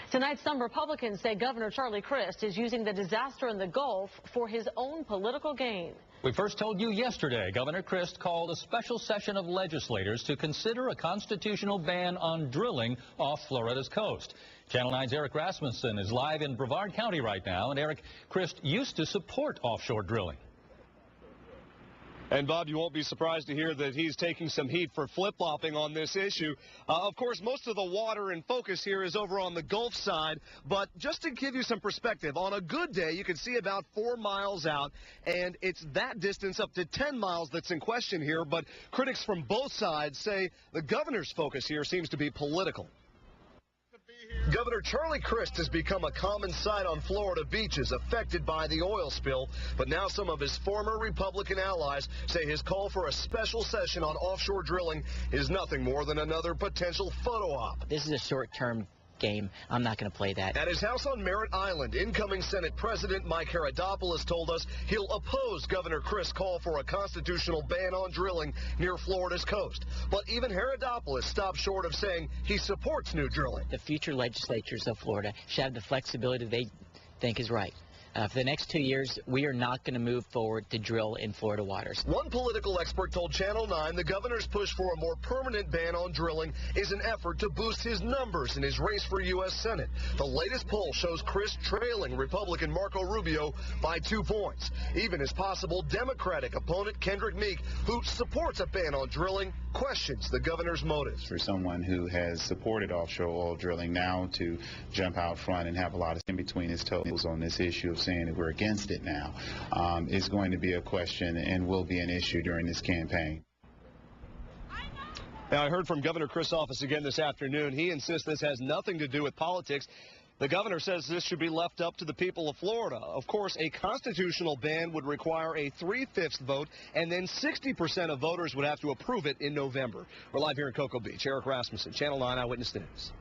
Tonight, some Republicans say Governor Charlie Crist is using the disaster in the Gulf for his own political gain. We first told you yesterday Governor Crist called a special session of legislators to consider a constitutional ban on drilling off Florida's coast. Channel 9's Eric Rasmussen is live in Brevard County right now. And Eric, Crist used to support offshore drilling. And, Bob, you won't be surprised to hear that he's taking some heat for flip-flopping on this issue. Of course, most of the water in focus here is over on the Gulf side. But just to give you some perspective, on a good day, you can see about 4 miles out. And it's that distance up to 10 miles that's in question here. But critics from both sides say the governor's focus here seems to be political. Governor Charlie Crist has become a common sight on Florida beaches affected by the oil spill, but now some of his former Republican allies say his call for a special session on offshore drilling is nothing more than another potential photo op. This is a short-term game. I'm not going to play that. At his house on Merritt Island, incoming Senate President Mike Herodopoulos told us he'll oppose Governor Crist's call for a constitutional ban on drilling near Florida's coast. But even Herodopoulos stopped short of saying he supports new drilling. The future legislatures of Florida should have the flexibility they think is right. For the next 2 years, we are not going to move forward to drill in Florida waters. One political expert told Channel 9 the governor's push for a more permanent ban on drilling is an effort to boost his numbers in his race for U.S. Senate. The latest poll shows Crist trailing Republican Marco Rubio by 2 points. Even his possible Democratic opponent, Kendrick Meek, who supports a ban on drilling, questions the governor's motives. For someone who has supported offshore oil drilling now to jump out front and have a lot of in between his toes on this issue of saying that we're against it now is going to be a question and will be an issue during this campaign. Now, I heard from Governor Crist's office again this afternoon. He insists this has nothing to do with politics. The governor says this should be left up to the people of Florida. Of course, a constitutional ban would require a 3/5 vote, and then 60% of voters would have to approve it in November. We're live here in Cocoa Beach. Eric Rasmussen, Channel 9 Eyewitness News.